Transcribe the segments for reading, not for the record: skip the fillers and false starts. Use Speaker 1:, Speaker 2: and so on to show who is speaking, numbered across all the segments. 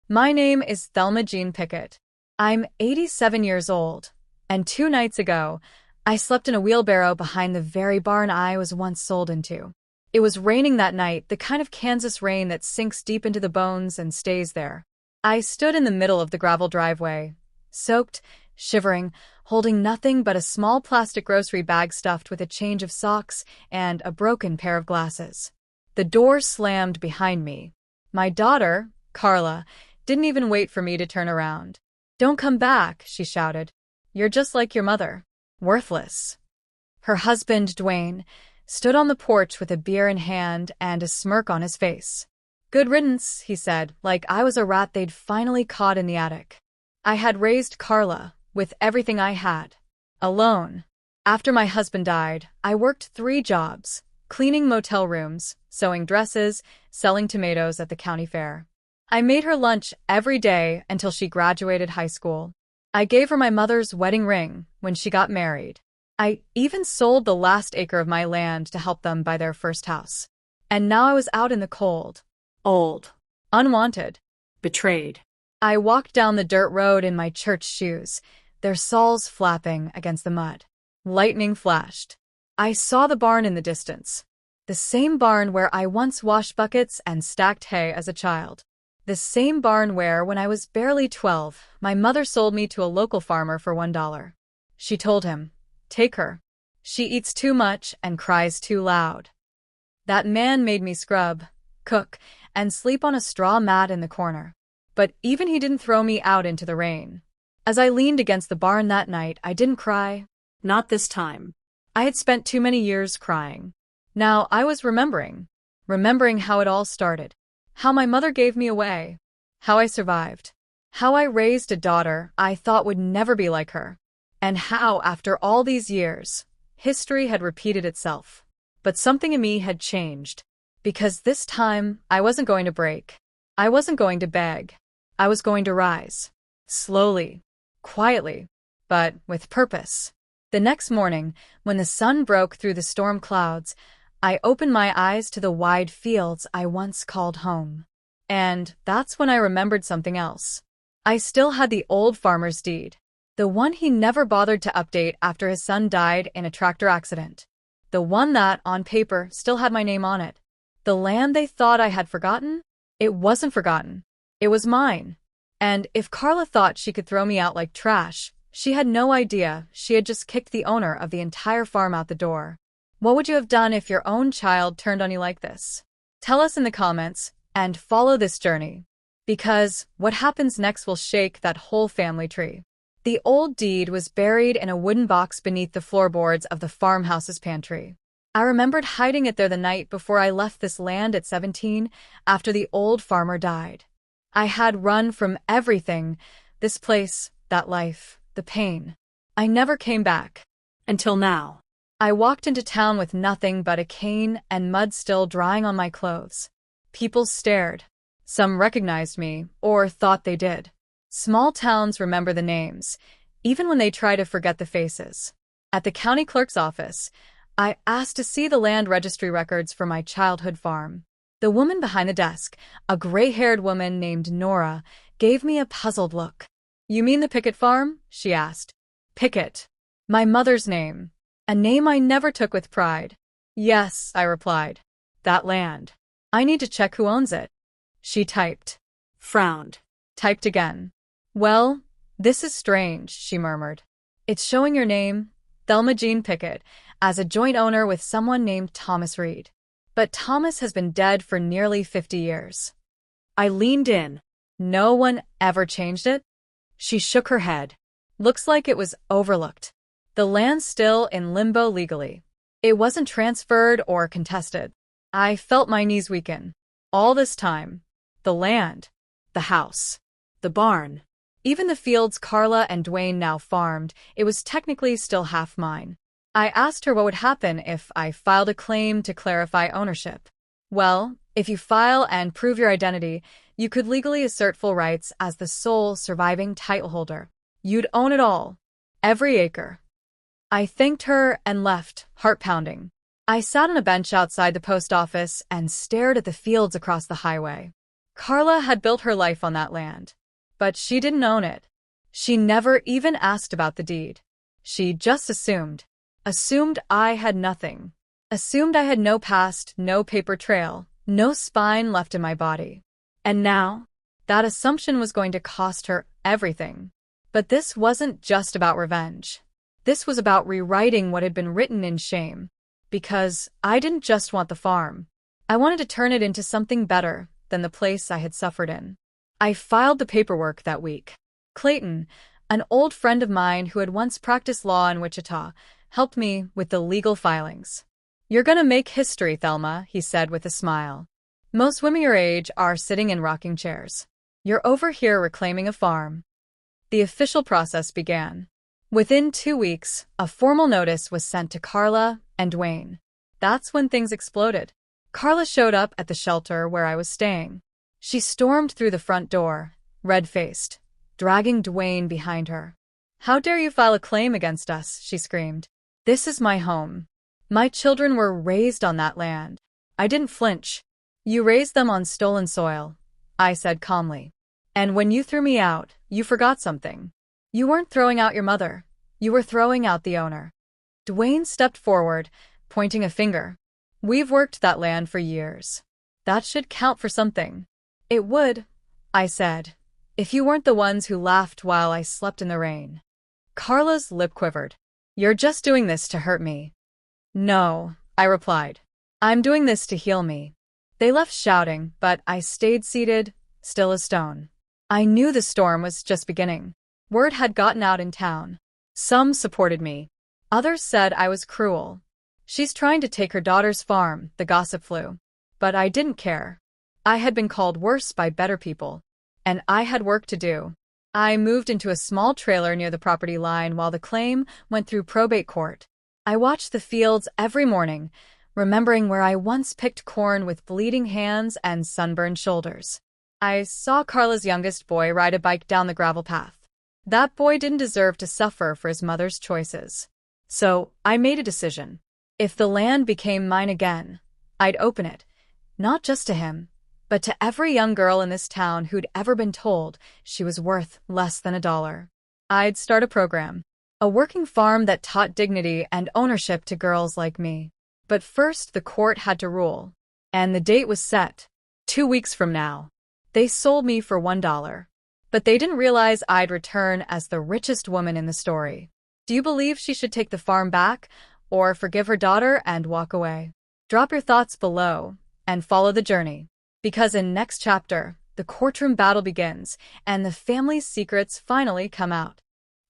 Speaker 1: My name is Thelma Jean Pickett. I'm 87 years old, and 2 nights ago, I slept in a wheelbarrow behind the very barn I was once sold into. It was raining that night, the kind of Kansas rain that sinks deep into the bones and stays there. I stood in the middle of the gravel driveway, soaked, shivering, holding nothing but a small plastic grocery bag stuffed with a change of socks and a broken pair of glasses. The door slammed behind me. My daughter, Carla, didn't even wait for me to turn around. "Don't come back," she shouted. "You're just like your mother. Worthless." Her husband, Dwayne, stood on the porch with a beer in hand and a smirk on his face. "Good riddance," he said, like I was a rat they'd finally caught in the attic. I had raised Carla, with everything I had, alone. After my husband died, I worked 3 jobs: cleaning motel rooms, sewing dresses, selling tomatoes at the county fair. I made her lunch every day until she graduated high school. I gave her my mother's wedding ring when she got married. I even sold the last acre of my land to help them buy their first house. And now I was out in the cold. Old. Unwanted. Betrayed. I walked down the dirt road in my church shoes, their soles flapping against the mud. Lightning flashed. I saw the barn in the distance. The same barn where I once washed buckets and stacked hay as a child. The same barn where, when I was barely 12, my mother sold me to a local farmer for $1. She told him, "Take her. She eats too much and cries too loud." That man made me scrub, cook, and sleep on a straw mat in the corner. But even he didn't throw me out into the rain. As I leaned against the barn that night, I didn't cry. Not this time. I had spent too many years crying. Now I was remembering how it all started, how my mother gave me away, how I survived, how I raised a daughter I thought would never be like her, and how, after all these years, history had repeated itself. But something in me had changed, because this time I wasn't going to break. I wasn't going to beg. I was going to rise. Slowly, quietly, but with purpose. The next morning, when the sun broke through the storm clouds, I opened my eyes to the wide fields I once called home. And that's when I remembered something else. I still had the old farmer's deed. The one he never bothered to update after his son died in a tractor accident. The one that, on paper, still had my name on it. The land they thought I had forgotten? It wasn't forgotten. It was mine. And if Carla thought she could throw me out like trash, she had no idea she had just kicked the owner of the entire farm out the door. What would you have done if your own child turned on you like this? Tell us in the comments, and follow this journey. Because what happens next will shake that whole family tree. The old deed was buried in a wooden box beneath the floorboards of the farmhouse's pantry. I remembered hiding it there the night before I left this land at 17, after the old farmer died. I had run from everything, this place, that life, the pain. I never came back. Until now. I walked into town with nothing but a cane and mud still drying on my clothes. People stared. Some recognized me, or thought they did. Small towns remember the names, even when they try to forget the faces. At the county clerk's office, I asked to see the land registry records for my childhood farm. The woman behind the desk, a gray-haired woman named Nora, gave me a puzzled look. "You mean the Pickett farm?" she asked. Pickett. My mother's name. A name I never took with pride. "Yes," I replied. "That land. I need to check who owns it." She typed. Frowned. Typed again. "Well, this is strange," she murmured. "It's showing your name, Thelma Jean Pickett, as a joint owner with someone named Thomas Reed. But Thomas has been dead for nearly 50 years. I leaned in. "No one ever changed it?" She shook her head. "Looks like it was overlooked. The land's still in limbo legally. It wasn't transferred or contested." I felt my knees weaken. All this time. The land. The house. The barn. Even the fields Carla and Dwayne now farmed, it was technically still half mine. I asked her what would happen if I filed a claim to clarify ownership. "Well, if you file and prove your identity, you could legally assert full rights as the sole surviving title holder. You'd own it all. Every acre." I thanked her and left, heart pounding. I sat on a bench outside the post office and stared at the fields across the highway. Carla had built her life on that land, but she didn't own it. She never even asked about the deed. She just assumed. Assumed I had nothing. Assumed I had no past, no paper trail, no spine left in my body. And now, that assumption was going to cost her everything. But this wasn't just about revenge. This was about rewriting what had been written in shame. Because I didn't just want the farm. I wanted to turn it into something better than the place I had suffered in. I filed the paperwork that week. Clayton, an old friend of mine who had once practiced law in Wichita, helped me with the legal filings. "You're gonna make history, Thelma," he said with a smile. "Most women your age are sitting in rocking chairs. You're over here reclaiming a farm." The official process began. Within 2 weeks, a formal notice was sent to Carla and Dwayne. That's when things exploded. Carla showed up at the shelter where I was staying. She stormed through the front door, red-faced, dragging Dwayne behind her. "How dare you file a claim against us?" she screamed. "This is my home. My children were raised on that land." I didn't flinch. "You raised them on stolen soil," I said calmly. "And when you threw me out, you forgot something. You weren't throwing out your mother. You were throwing out the owner." Dwayne stepped forward, pointing a finger. "We've worked that land for years. That should count for something." "It would," I said, "if you weren't the ones who laughed while I slept in the rain." Carla's lip quivered. "You're just doing this to hurt me." "No," I replied. "I'm doing this to heal me." They left shouting, but I stayed seated, still as stone. I knew the storm was just beginning. Word had gotten out in town. Some supported me. Others said I was cruel. "She's trying to take her daughter's farm," the gossip flew. But I didn't care. I had been called worse by better people, and I had work to do. I moved into a small trailer near the property line while the claim went through probate court. I watched the fields every morning, remembering where I once picked corn with bleeding hands and sunburned shoulders. I saw Carla's youngest boy ride a bike down the gravel path. That boy didn't deserve to suffer for his mother's choices. So I made a decision. If the land became mine again, I'd open it, not just to him, but to every young girl in this town who'd ever been told she was worth less than $1. I'd start a program, a working farm that taught dignity and ownership to girls like me. But first the court had to rule, and the date was set. 2 weeks from now. They sold me for $1. But they didn't realize I'd return as the richest woman in the story. Do you believe she should take the farm back, or forgive her daughter and walk away? Drop your thoughts below, and follow the journey. Because in next chapter, the courtroom battle begins, and the family's secrets finally come out.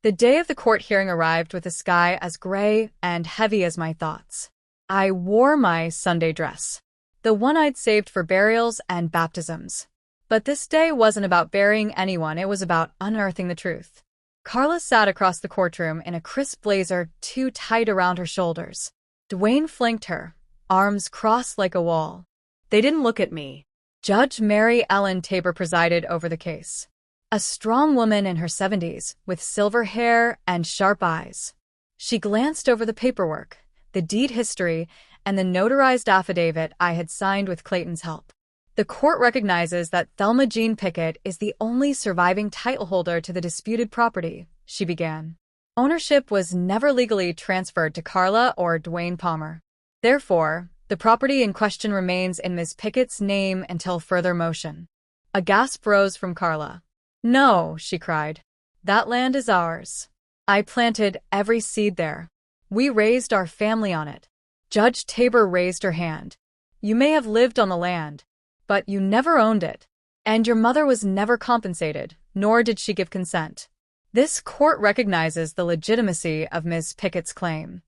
Speaker 1: The day of the court hearing arrived with a sky as gray and heavy as my thoughts. I wore my Sunday dress, the one I'd saved for burials and baptisms. But this day wasn't about burying anyone, it was about unearthing the truth. Carla sat across the courtroom in a crisp blazer too tight around her shoulders. Dwayne flanked her, arms crossed like a wall. They didn't look at me. Judge Mary Ellen Tabor presided over the case. A strong woman in her 70s, with silver hair and sharp eyes. She glanced over the paperwork, the deed history, and the notarized affidavit I had signed with Clayton's help. The court recognizes that Thelma Jean Pickett is the only surviving title holder to the disputed property, she began. Ownership was never legally transferred to Carla or Dwayne Palmer. Therefore, the property in question remains in Ms. Pickett's name until further motion. A gasp rose from Carla. "No," she cried. "That land is ours. I planted every seed there. We raised our family on it." Judge Tabor raised her hand. "You may have lived on the land, but you never owned it. And your mother was never compensated, nor did she give consent. This court recognizes the legitimacy of Ms. Pickett's claim."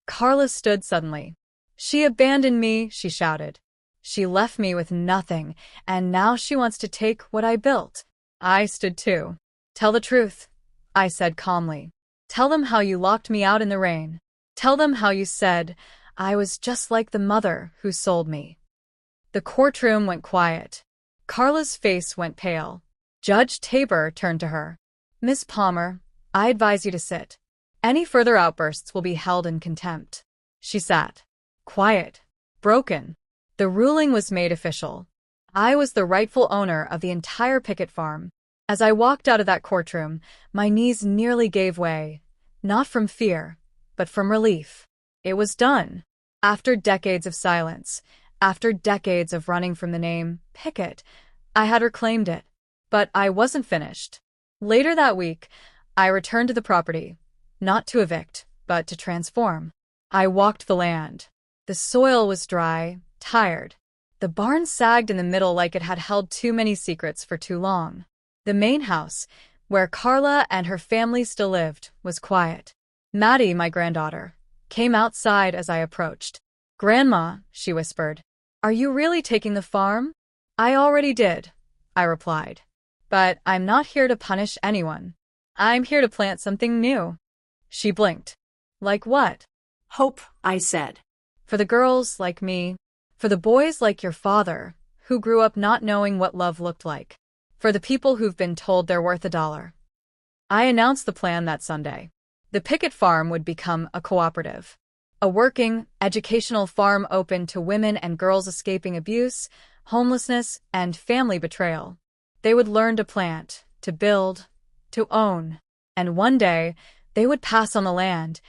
Speaker 1: Carla stood suddenly. "She abandoned me," she shouted. "She left me with nothing, and now she wants to take what I built." I stood too. "Tell the truth," I said calmly. "Tell them how you locked me out in the rain. Tell them how you said I was just like the mother who sold me." The courtroom went quiet. Carla's face went pale. Judge Tabor turned to her. "Miss Palmer, I advise you to sit. Any further outbursts will be held in contempt." She sat. Quiet. Broken. The ruling was made official. I was the rightful owner of the entire picket farm. As I walked out of that courtroom, my knees nearly gave way, not from fear, but from relief. It was done. After decades of silence, after decades of running from the name Pickett, I had reclaimed it. But I wasn't finished. Later that week, I returned to the property, not to evict, but to transform. I walked the land. The soil was dry, tired. The barn sagged in the middle like it had held too many secrets for too long. The main house, where Carla and her family still lived, was quiet. Maddie, my granddaughter, came outside as I approached. "Grandma," she whispered, "are you really taking the farm?" "I already did," I replied. "But I'm not here to punish anyone. I'm here to plant something new." She blinked. "Like what?"
Speaker 2: "Hope," I said.
Speaker 1: "For the girls like me. For the boys like your father, who grew up not knowing what love looked like. For the people who've been told they're worth $1. I announced the plan that Sunday. The picket farm would become a cooperative. A working, educational farm open to women and girls escaping abuse, homelessness, and family betrayal. They would learn to plant, to build, to own. And one day, they would pass on the land,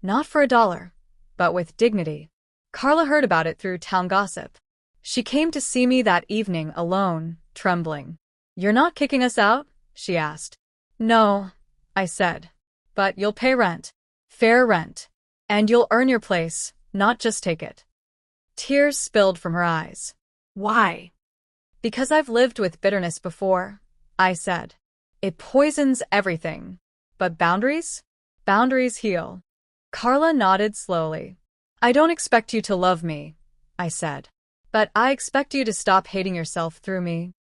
Speaker 1: not for $1, but with dignity. Carla heard about it through town gossip. She came to see me that evening alone, trembling. "You're not kicking us out?" she asked. "No," I said. "But you'll pay rent. Fair rent. And you'll earn your place, not just take it." Tears spilled from her eyes.
Speaker 2: "Why?"
Speaker 1: "Because I've lived with bitterness before," I said. "It poisons everything. But boundaries? Boundaries heal." Carla nodded slowly. "I don't expect you to love me," I said. "But I expect you to stop hating yourself through me."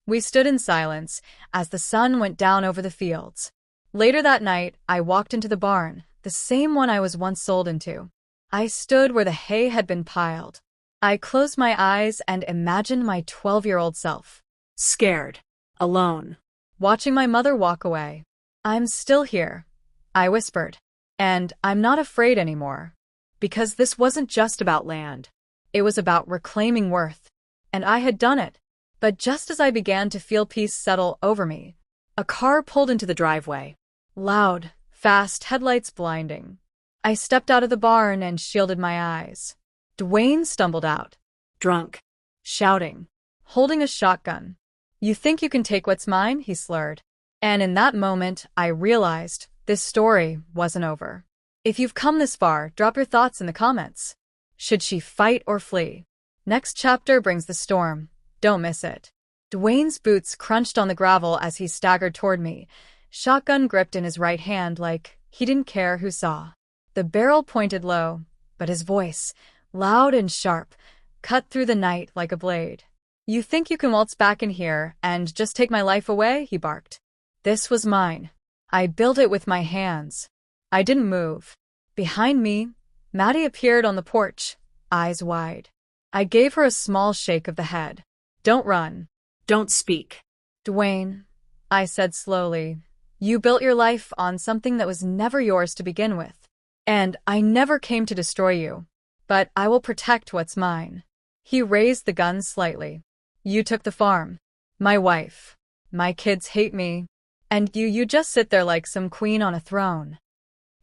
Speaker 1: We stood in silence as the sun went down over the fields. Later that night, I walked into the barn, the same one I was once sold into. I stood where the hay had been piled. I closed my eyes and imagined my 12-year-old self.
Speaker 2: Scared. Alone.
Speaker 1: Watching my mother walk away. "I'm still here," I whispered. "And I'm not afraid anymore." Because this wasn't just about land. It was about reclaiming worth. And I had done it. But just as I began to feel peace settle over me, a car pulled into the driveway. Loud, fast, headlights blinding. I stepped out of the barn and shielded my eyes. Dwayne stumbled out.
Speaker 2: Drunk.
Speaker 1: Shouting. Holding a shotgun. "You think you can take what's mine?" he slurred. And in that moment, I realized this story wasn't over. If you've come this far, drop your thoughts in the comments. Should she fight or flee? Next chapter brings the storm. Don't miss it. Dwayne's boots crunched on the gravel as he staggered toward me, shotgun gripped in his right hand like he didn't care who saw. The barrel pointed low, but his voice, loud and sharp, cut through the night like a blade. "You think you can waltz back in here and just take my life away?" he barked. "This was mine. I built it with my hands." I didn't move. Behind me, Maddie appeared on the porch, eyes wide. I gave her a small shake of the head. "Don't run.
Speaker 2: Don't speak."
Speaker 1: "Dwayne," I said slowly, "you built your life on something that was never yours to begin with. And I never came to destroy you. But I will protect what's mine." He raised the gun slightly. "You took the farm. My wife. My kids hate me. And you just sit there like some queen on a throne."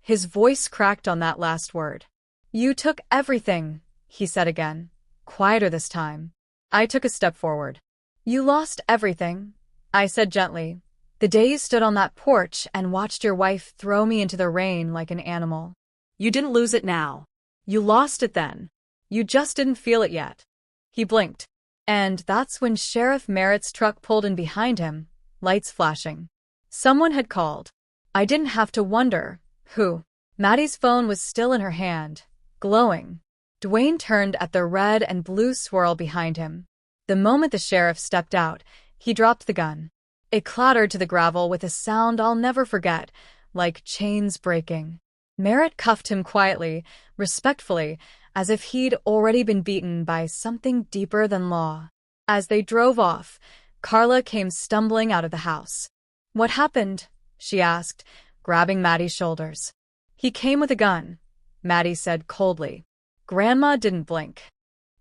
Speaker 1: His voice cracked on that last word. "You took everything," he said again, quieter this time. I took a step forward. "You lost everything," I said gently. "The day you stood on that porch and watched your wife throw me into the rain like an animal.
Speaker 2: You didn't lose it now.
Speaker 1: You lost it then. You just didn't feel it yet." He blinked. And that's when Sheriff Merritt's truck pulled in behind him, lights flashing. Someone had called. I didn't have to wonder who. Maddie's phone was still in her hand, glowing. Dwayne turned at the red and blue swirl behind him. The moment the sheriff stepped out, he dropped the gun. It clattered to the gravel with a sound I'll never forget, like chains breaking. Merritt cuffed him quietly, respectfully, as if he'd already been beaten by something deeper than law. As they drove off, Carla came stumbling out of the house. "What happened?" she asked, grabbing Maddie's shoulders. "He came with a gun," Maddie said coldly. Grandma didn't blink.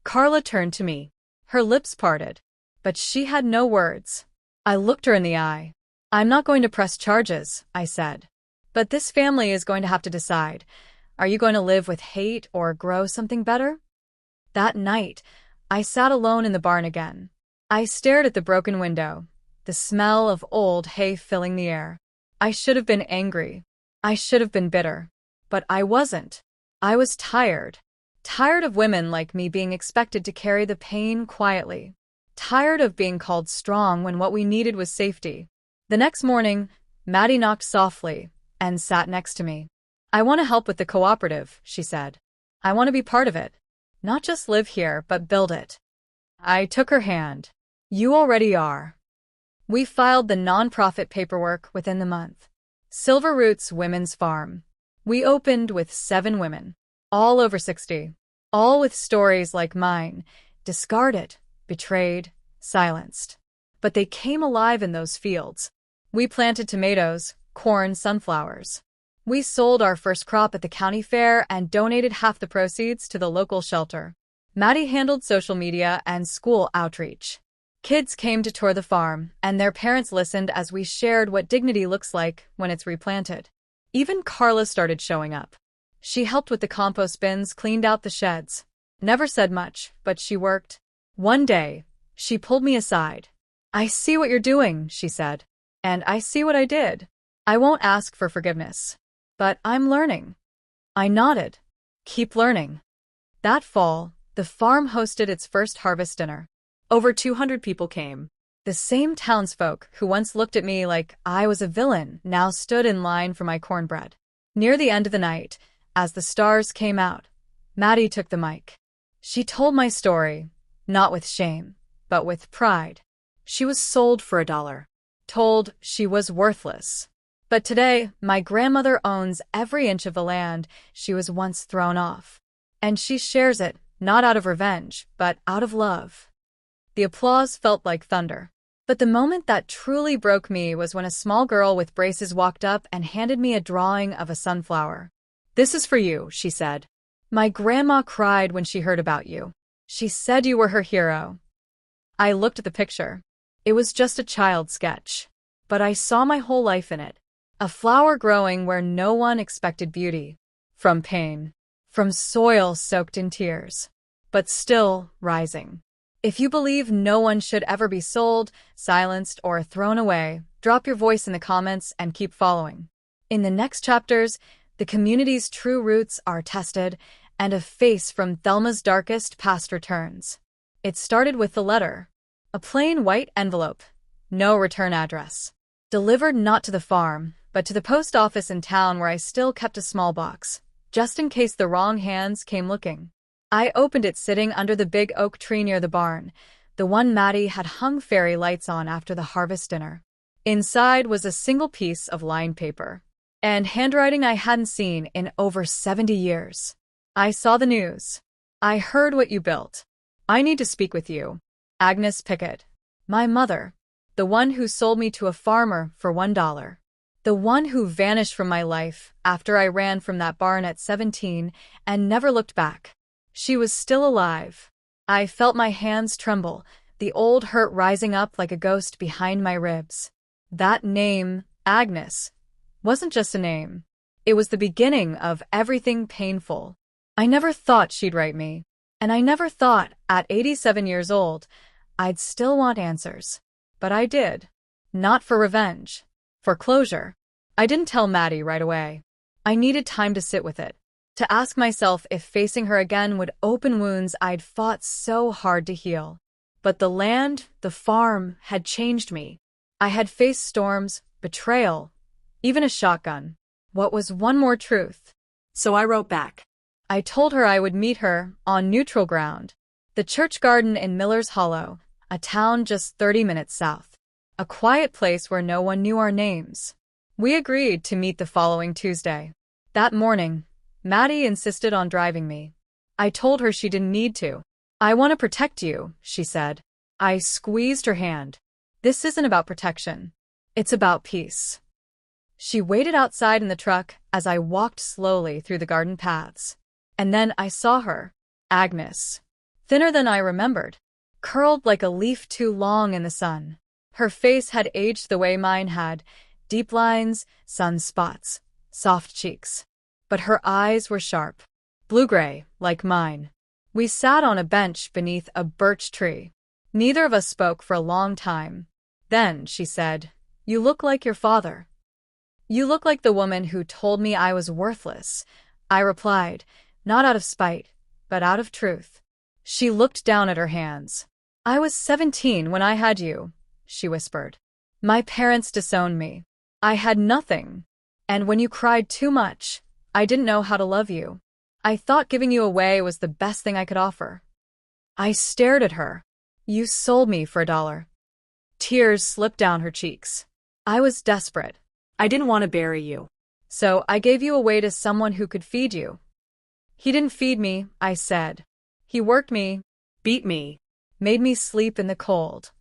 Speaker 1: Carla turned to me. Her lips parted. But she had no words. I looked her in the eye. "I'm not going to press charges," I said. "But this family is going to have to decide. Are you going to live with hate or grow something better?" That night, I sat alone in the barn again. I stared at the broken window, the smell of old hay filling the air. I should have been angry. I should have been bitter. But I wasn't. I was tired. Tired of women like me being expected to carry the pain quietly. Tired of being called strong when what we needed was safety. The next morning, Maddie knocked softly and sat next to me. "I want to help with the cooperative," she said. "I want to be part of it. Not just live here, but build it." I took her hand. "You already are." We filed the nonprofit paperwork within the month. Silver Roots Women's Farm. We opened with 7 women, all over 60, all with stories like mine, discarded, betrayed, silenced. But they came alive in those fields. We planted tomatoes, corn, sunflowers. We sold our first crop at the county fair and donated half the proceeds to the local shelter. Maddie handled social media and school outreach. Kids came to tour the farm, and their parents listened as we shared what dignity looks like when it's replanted. Even Carla started showing up. She helped with the compost bins, cleaned out the sheds. Never said much, but she worked. One day, she pulled me aside. "I see what you're doing," she said. "And I see what I did. I won't ask for forgiveness. But I'm learning." I nodded. "Keep learning." That fall, the farm hosted its first harvest dinner.
Speaker 2: Over 200 people came.
Speaker 1: The same townsfolk who once looked at me like I was a villain now stood in line for my cornbread. Near the end of the night, as the stars came out, Maddie took the mic. She told my story, not with shame, but with pride.
Speaker 2: She was sold for $1.
Speaker 1: Told she was worthless. But today, my grandmother owns every inch of the land she was once thrown off. And she shares it, not out of revenge, but out of love. The applause felt like thunder. But the moment that truly broke me was when a small girl with braces walked up and handed me a drawing of a sunflower.
Speaker 2: "This is for you," she said.
Speaker 1: "My grandma cried when she heard about you. She said you were her hero." I looked at the picture. It was just a child sketch. But I saw my whole life in it. A flower growing where no one expected beauty. From pain. From soil soaked in tears. But still rising. If you believe no one should ever be sold, silenced, or thrown away, drop your voice in the comments and keep following. In the next chapters, the community's true roots are tested, and a face from Thelma's darkest past returns. It started with the letter. A plain white envelope. No return address. Delivered not to the farm, but to the post office in town where I still kept a small box, just in case the wrong hands came looking. I opened it sitting under the big oak tree near the barn, the one Maddie had hung fairy lights on after the harvest dinner. Inside was a single piece of lined paper, and handwriting I hadn't seen in over 70 years. "I saw the news. I heard what you built. I need to speak with you. Agnes Pickett. My mother. The one who sold me to a farmer for $1. The one who vanished from my life after I ran from that barn at 17 and never looked back. She was still alive. I felt my hands tremble, the old hurt rising up like a ghost behind my ribs. That name, Agnes, wasn't just a name. It was the beginning of everything painful. I never thought she'd write me. And I never thought, at 87 years old, I'd still want answers. But I did. Not for revenge. For closure. I didn't tell Maddie right away. I needed time to sit with it. To ask myself if facing her again would open wounds I'd fought so hard to heal. But the land, the farm, had changed me. I had faced storms, betrayal, even a shotgun. What was one more truth?
Speaker 2: So I wrote back.
Speaker 1: I told her I would meet her on neutral ground. The church garden in Miller's Hollow, a town just 30 minutes south. A quiet place where no one knew our names. We agreed to meet the following Tuesday. That morning, Maddie insisted on driving me. I told her she didn't need to. "I want to protect you," she said. I squeezed her hand. "This isn't about protection. It's about peace." She waited outside in the truck as I walked slowly through the garden paths. And then I saw her. Agnes. Thinner than I remembered. curled like a leaf too long in the sun. Her face had aged the way mine had, deep lines, sunspots, soft cheeks. But her eyes were sharp, blue-gray, like mine. We sat on a bench beneath a birch tree. Neither of us spoke for a long time. Then she said, "You look like your father." "You look like the woman who told me I was worthless," I replied, not out of spite, but out of truth. She looked down at her hands. "I was 17 when I had you," she whispered. "My parents disowned me. I had nothing. And when you cried too much, I didn't know how to love you. I thought giving you away was the best thing I could offer." I stared at her. "You sold me for $1." Tears slipped down her cheeks. I was desperate.
Speaker 2: I didn't want to bury you.
Speaker 1: "So I gave you away to someone who could feed you." "He didn't feed me," I said. "He worked me,
Speaker 2: Beat me.
Speaker 1: made me sleep in the cold."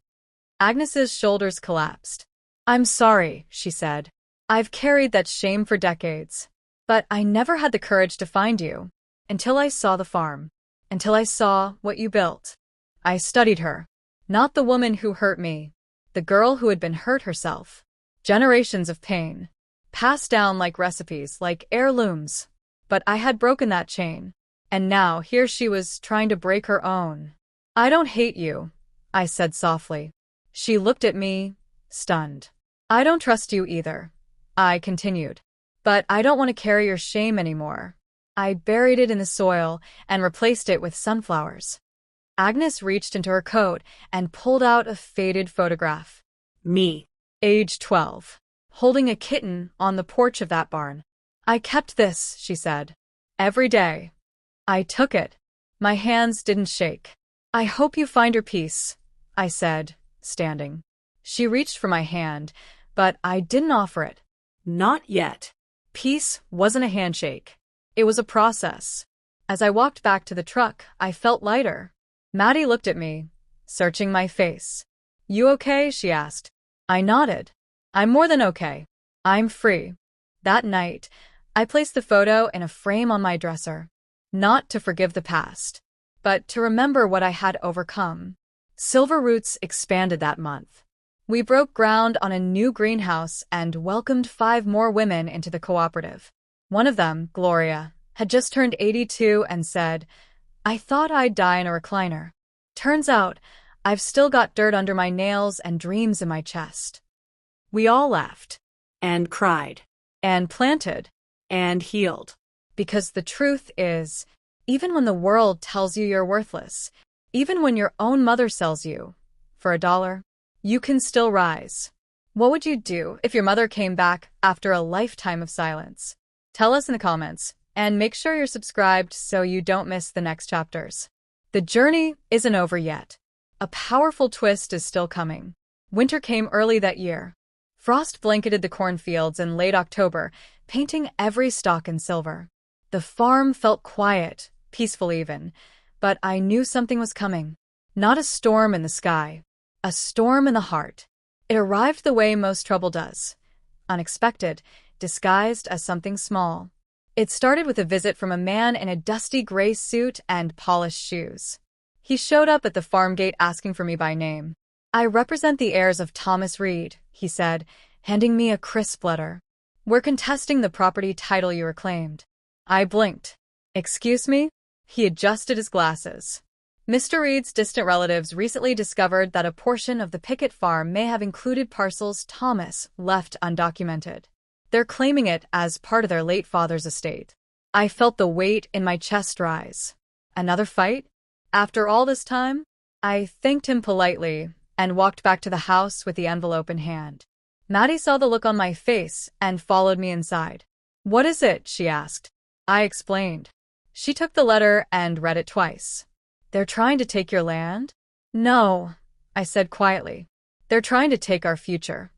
Speaker 1: Agnes's shoulders collapsed. "I'm sorry," she said. "I've carried that shame for decades. But I never had the courage to find you. Until I saw the farm. Until I saw what you built." I studied her. Not the woman who hurt me. The girl who had been hurt herself. Generations of pain. Passed down like recipes, like heirlooms. But I had broken that chain. And now here she was trying to break her own. "I don't hate you," I said softly. She looked at me, stunned. "I don't trust you either," I continued. "But I don't want to carry your shame anymore." I buried it in the soil and replaced it with sunflowers. Agnes reached into her coat and pulled out a faded photograph.
Speaker 2: Me.
Speaker 1: Age 12. Holding a kitten on the porch of that barn. "I kept this," she said. "Every day." I took it. My hands didn't shake. "I hope you find your peace," I said, standing. She reached for my hand, but I didn't offer it.
Speaker 2: Not yet.
Speaker 1: Peace wasn't a handshake. It was a process. As I walked back to the truck, I felt lighter. Maddie looked at me, searching my face. "You okay?" she asked. I nodded. "I'm more than okay. I'm free." That night, I placed the photo in a frame on my dresser. Not to forgive the past, but to remember what I had overcome. Silver Roots expanded that month. We broke ground on a new greenhouse and welcomed 5 more women into the cooperative. One of them, Gloria, had just turned 82 and said, "I thought I'd die in a recliner. Turns out, I've still got dirt under my nails and dreams in my chest." We all laughed.
Speaker 2: And cried.
Speaker 1: And planted.
Speaker 2: And healed.
Speaker 1: Because the truth is, even when the world tells you you're worthless, even when your own mother sells you for $1, you can still rise. What would you do if your mother came back after a lifetime of silence? Tell us in the comments, and make sure you're subscribed so you don't miss the next chapters. The journey isn't over yet. A powerful twist is still coming. Winter came early that year. Frost blanketed the cornfields in late October, painting every stalk in silver. The farm felt quiet, peaceful even, but I knew something was coming. Not a storm in the sky, a storm in the heart. It arrived the way most trouble does. Unexpected, disguised as something small. It started with a visit from a man in a dusty gray suit and polished shoes. He showed up at the farm gate asking for me by name. "I represent the heirs of Thomas Reed," he said, handing me a crisp letter. "We're contesting the property title you reclaimed." I blinked. "Excuse me?" He adjusted his glasses. "Mr. Reed's distant relatives recently discovered that a portion of the Pickett farm may have included parcels Thomas left undocumented. They're claiming it as part of their late father's estate." I felt the weight in my chest rise. Another fight? After all this time? I thanked him politely and walked back to the house with the envelope in hand. Maddie saw the look on my face and followed me inside. "What is it?" she asked. I explained. She took the letter and read it twice. "They're trying to take your land?" "No," I said quietly. "They're trying to take our future."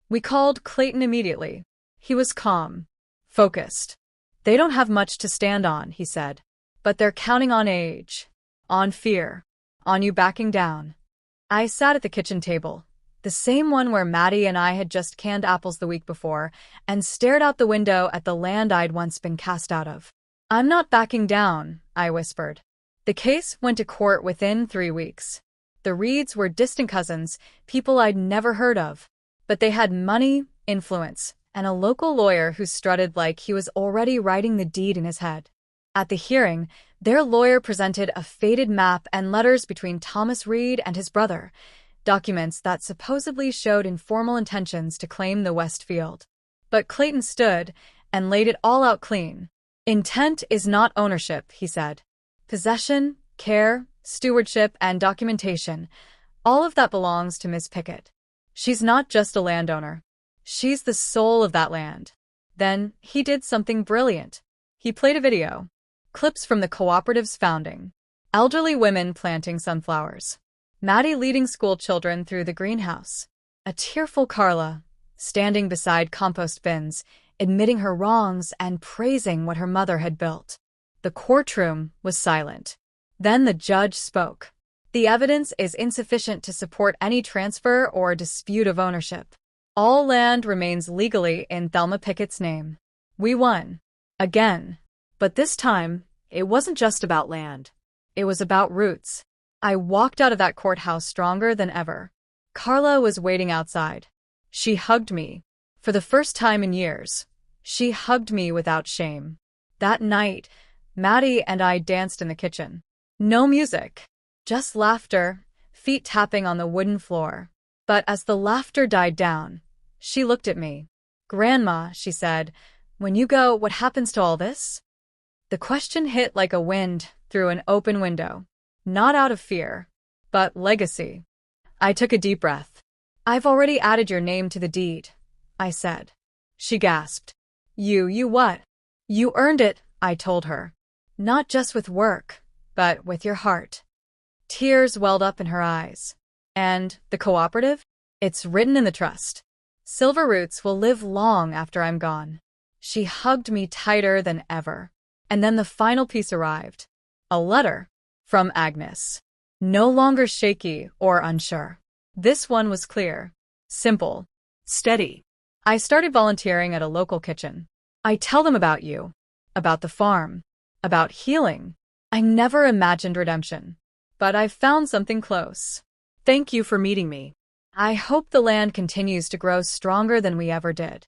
Speaker 1: We called Clayton immediately. He was calm, focused. "They don't have much to stand on," he said. "But they're counting on age, on fear, on you backing down." I sat at the kitchen table, the same one where Maddie and I had just canned apples the week before, and stared out the window at the land I'd once been cast out of. "I'm not backing down," I whispered. The case went to court within 3 weeks. The Reeds were distant cousins, people I'd never heard of. But they had money, influence, and a local lawyer who strutted like he was already writing the deed in his head. At the hearing, their lawyer presented a faded map and letters between Thomas Reed and his brother, documents that supposedly showed informal intentions to claim the West Field. But Clayton stood and laid it all out clean. Intent is not ownership, he said. Possession, care, stewardship, and documentation, all of that belongs to Miss Pickett. She's not just a landowner. She's the soul of that land. Then he did something brilliant. He played a video. Clips from the cooperative's founding. Elderly women planting sunflowers. Maddie leading school children through the greenhouse. A tearful Carla, standing beside compost bins, admitting her wrongs and praising what her mother had built. The courtroom was silent. Then the judge spoke. The evidence is insufficient to support any transfer or dispute of ownership. All land remains legally in Thelma Pickett's name. We won. Again. But this time, it wasn't just about land. It was about roots. I walked out of that courthouse stronger than ever. Carla was waiting outside. She hugged me. For the first time in years, she hugged me without shame. That night, Maddie and I danced in the kitchen. No music. Just laughter, feet tapping on the wooden floor. But as the laughter died down, she looked at me. "Grandma," she said, "when you go, what happens to all this?" The question hit like a wind through an open window. Not out of fear, but legacy. I took a deep breath. "I've already added your name to the deed," I said. She gasped. You what?" "You earned it," I told her. "Not just with work, but with your heart." Tears welled up in her eyes. "And the cooperative? It's written in the trust. Silver Roots will live long after I'm gone." She hugged me tighter than ever. And then the final piece arrived. A letter from Agnes. No longer shaky or unsure. This one was clear, simple,
Speaker 2: Steady.
Speaker 1: I started volunteering at a local kitchen. I tell them about you, about the farm, about healing. I never imagined redemption, but I've found something close.
Speaker 2: Thank you for meeting me.
Speaker 1: I hope the land continues to grow stronger than we ever did.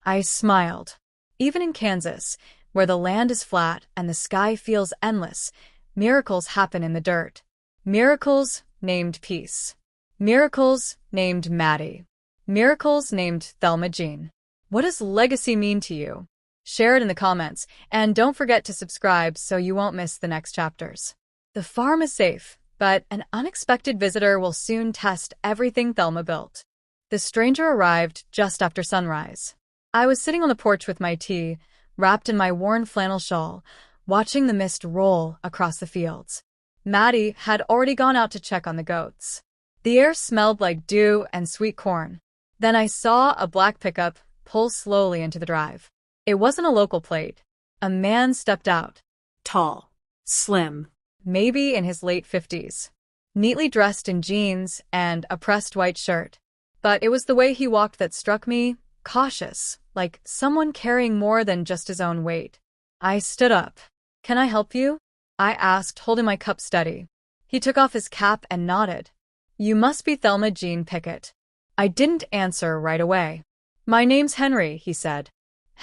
Speaker 1: I smiled. Even in Kansas, where the land is flat and the sky feels endless, miracles happen in the dirt. Miracles named Peace. Miracles named Maddie. Miracles named Thelma Jean. What does legacy mean to you? Share it in the comments, and don't forget to subscribe so you won't miss the next chapters. The farm is safe, but an unexpected visitor will soon test everything Thelma built. The stranger arrived just after sunrise. I was sitting on the porch with my tea, wrapped in my worn flannel shawl, watching the mist roll across the fields. Maddie had already gone out to check on the goats. The air smelled like dew and sweet corn. Then I saw a black pickup pull slowly into the drive. It wasn't a local plate. A man stepped out.
Speaker 2: Tall. Slim.
Speaker 1: Maybe in his late 50s. Neatly dressed in jeans and a pressed white shirt. But it was the way he walked that struck me, cautious, like someone carrying more than just his own weight. I stood up. "Can I help you?" I asked, holding my cup steady. He took off his cap and nodded. "You must be Thelma Jean Pickett." I didn't answer right away. "My name's Henry," he said.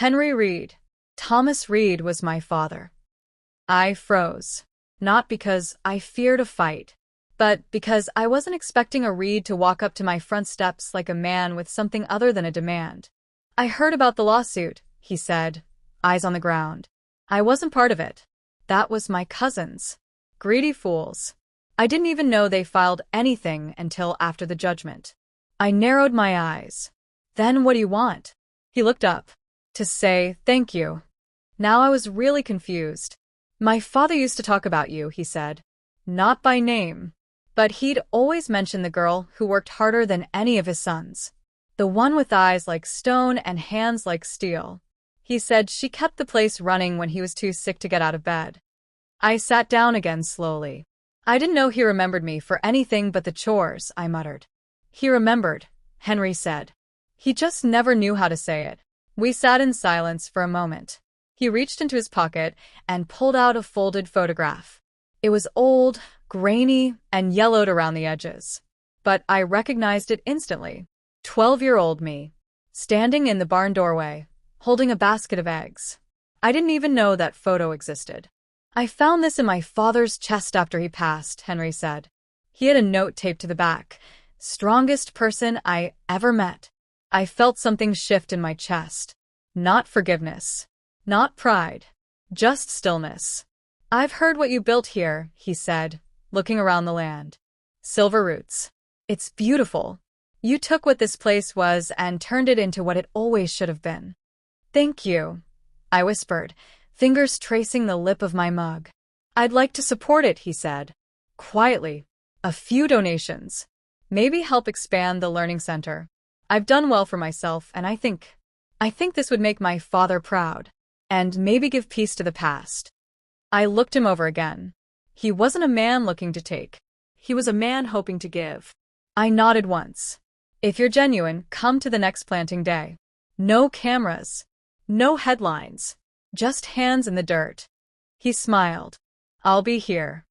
Speaker 1: "Henry Reed. Thomas Reed was my father." I froze. Not because I feared a fight, but because I wasn't expecting a Reed to walk up to my front steps like a man with something other than a demand. "I heard about the lawsuit," he said, eyes on the ground. "I wasn't part of it. That was my cousins. Greedy fools. I didn't even know they filed anything until after the judgment." I narrowed my eyes. "Then what do you want?" He looked up. "To say thank you." Now I was really confused. "My father used to talk about you," he said. Not by name, but he'd always mention the girl who worked harder than any of his sons. The one with eyes like stone and hands like steel. He said she kept the place running when he was too sick to get out of bed. I sat down again slowly. "I didn't know he remembered me for anything but the chores," I muttered. "He remembered," Henry said. "He just never knew how to say it." We sat in silence for a moment. He reached into his pocket and pulled out a folded photograph. It was old, grainy and yellowed around the edges. But I recognized it instantly. 12-year-old me, standing in the barn doorway, holding a basket of eggs. I didn't even know that photo existed. "I found this in my father's chest after he passed," Henry said. He had a note taped to the back. "Strongest person I ever met." I felt something shift in my chest. Not forgiveness. Not pride. Just stillness. "I've heard what you built here," he said, looking around the land. "Silver roots. It's beautiful. You took what this place was and turned it into what it always should have been." "Thank you," I whispered, fingers tracing the lip of my mug. "I'd like to support it," he said. Quietly. "A few donations. Maybe help expand the learning center. I've done well for myself, and I think this would make my father proud. And maybe give peace to the past." I looked him over again. He wasn't a man looking to take. He was a man hoping to give. I nodded once. "If you're genuine, come to the next planting day. No cameras. No headlines. Just hands in the dirt." He smiled. "I'll be here."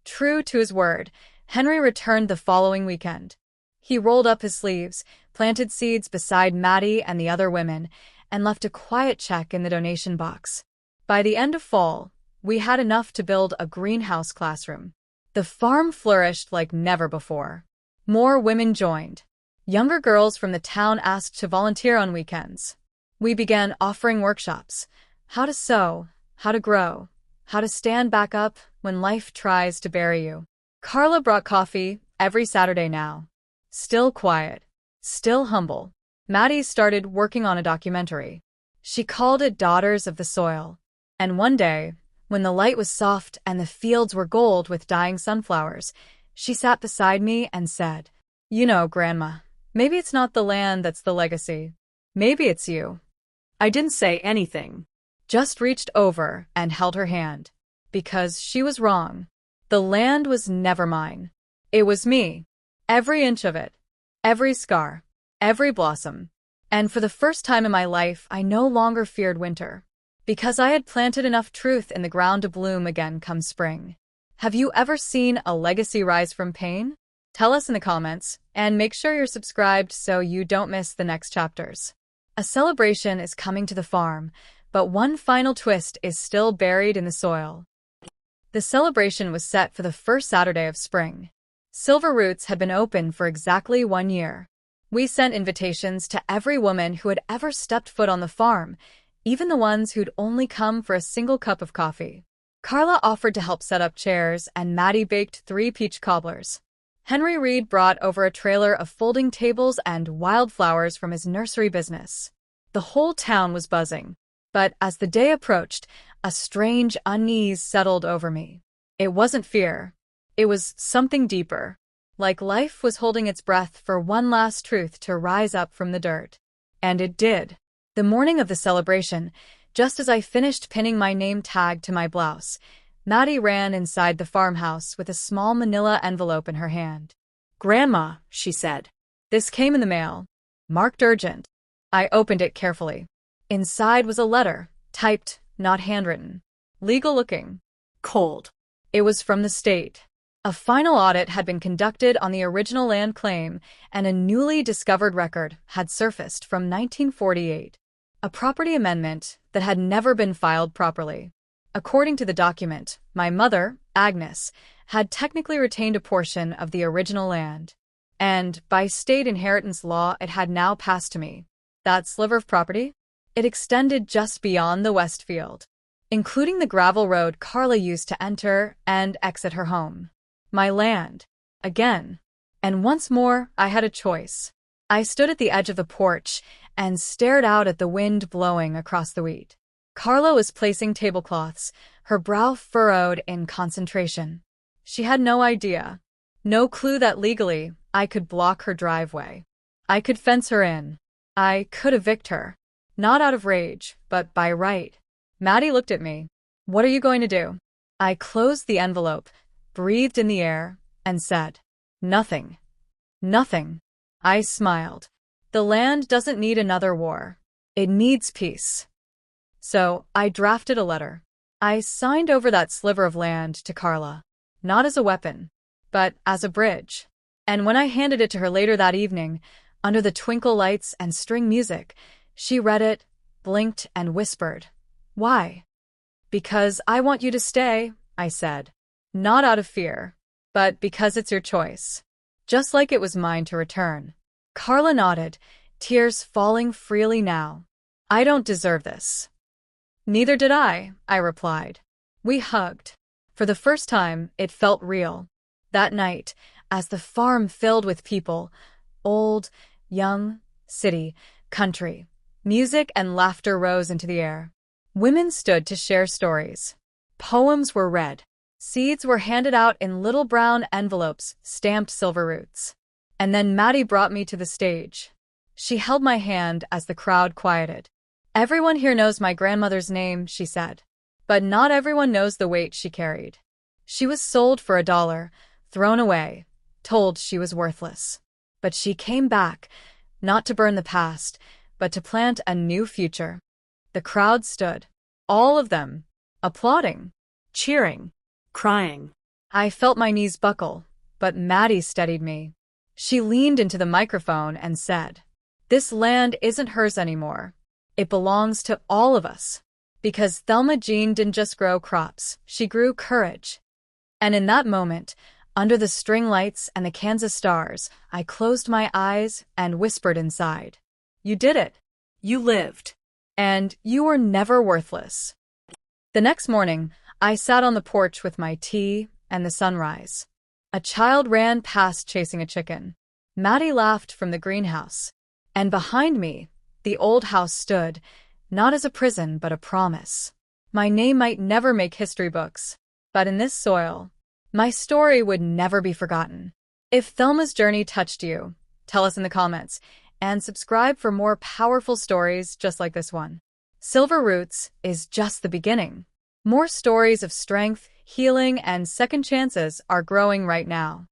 Speaker 1: True to his word, Henry returned the following weekend. He rolled up his sleeves, planted seeds beside Maddie and the other women, and left a quiet check in the donation box. By the end of fall, we had enough to build a greenhouse classroom. The farm flourished like never before. More women joined. Younger girls from the town asked to volunteer on weekends. We began offering workshops: how to sew, how to grow, how to stand back up when life tries to bury you. Carla brought coffee every Saturday now. Still quiet, still humble. Maddie started working on a documentary. She called it Daughters of the Soil. And one day, when the light was soft and the fields were gold with dying sunflowers, she sat beside me and said, "You know, Grandma, maybe it's not the land that's the legacy. Maybe it's you." I didn't say anything, just reached over and held her hand. Because she was wrong. The land was never mine. It was me. Every inch of it. Every scar. Every blossom. And for the first time in my life, I no longer feared winter. Because I had planted enough truth in the ground to bloom again come spring. Have you ever seen a legacy rise from pain? Tell us in the comments, and make sure you're subscribed so you don't miss the next chapters. A celebration is coming to the farm, but one final twist is still buried in the soil. The celebration was set for the first Saturday of spring. Silver Roots had been open for exactly 1 year. We sent invitations to every woman who had ever stepped foot on the farm, even the ones who'd only come for a single cup of coffee. Carla offered to help set up chairs, and Maddie baked 3 peach cobblers. Henry Reed brought over a trailer of folding tables and wildflowers from his nursery business. The whole town was buzzing. But as the day approached, a strange unease settled over me. It wasn't fear. It was something deeper. Like life was holding its breath for one last truth to rise up from the dirt. And it did. The morning of the celebration, just as I finished pinning my name tag to my blouse, Maddie ran inside the farmhouse with a small manila envelope in her hand. "Grandma," she said. "This came in the mail. Marked urgent." I opened it carefully. Inside was a letter, typed, not handwritten. Legal looking. Cold. It was from the state. A final audit had been conducted on the original land claim, and a newly discovered record had surfaced from 1948. A property amendment that had never been filed properly. According to the document, my mother, Agnes, had technically retained a portion of the original land. And, by state inheritance law, it had now passed to me. That sliver of property? It extended just beyond the West Field, including the gravel road Carla used to enter and exit her home. My land. Again. And once more, I had a choice. I stood at the edge of the porch and stared out at the wind blowing across the wheat. Carla was placing tablecloths, her brow furrowed in concentration. She had no idea. No clue that legally, I could block her driveway. I could fence her in. I could evict her. Not out of rage, but by right. Maddie looked at me. "What are you going to do?" I closed the envelope, breathed in the air, and said, "Nothing. Nothing." I smiled. The land doesn't need another war. It needs peace. So, I drafted a letter. I signed over that sliver of land to Carla. not as a weapon, but as a bridge. And when I handed it to her later that evening, under the twinkle lights and string music, she read it, blinked, and whispered, "Why?" "Because I want you to stay," I said. "Not out of fear, but because it's your choice." Just like it was mine to return. Carla nodded, tears falling freely now. "I don't deserve this." "Neither did I replied. We hugged. For the first time, it felt real. That night, as the farm filled with people, old, young, city, country, music and laughter rose into the air. Women stood to share stories. Poems were read. Seeds were handed out in little brown envelopes stamped silver roots. And then Maddie brought me to the stage. She held my hand as the crowd quieted. "Everyone here knows my grandmother's name," she said. But not everyone knows the weight she carried. She was sold for $1, thrown away, told she was worthless. But she came back, not to burn the past, but to plant a new future. The crowd stood, all of them, applauding, cheering,
Speaker 2: Crying.
Speaker 1: I felt my knees buckle, but Maddie steadied me. She leaned into the microphone and said, "This land isn't hers anymore. It belongs to all of us." Because Thelma Jean didn't just grow crops, she grew courage. And in that moment, under the string lights and the Kansas stars, I closed my eyes and whispered inside, "You did it.
Speaker 2: You lived.
Speaker 1: And you were never worthless." The next morning, I sat on the porch with my tea and the sunrise. A child ran past chasing a chicken. Maddie laughed from the greenhouse. And behind me, the old house stood, not as a prison but a promise. My name might never make history books, but in this soil, my story would never be forgotten. If Thelma's journey touched you, tell us in the comments, and subscribe for more powerful stories just like this one. Silver Roots is just the beginning. More stories of strength, healing, and second chances are growing right now.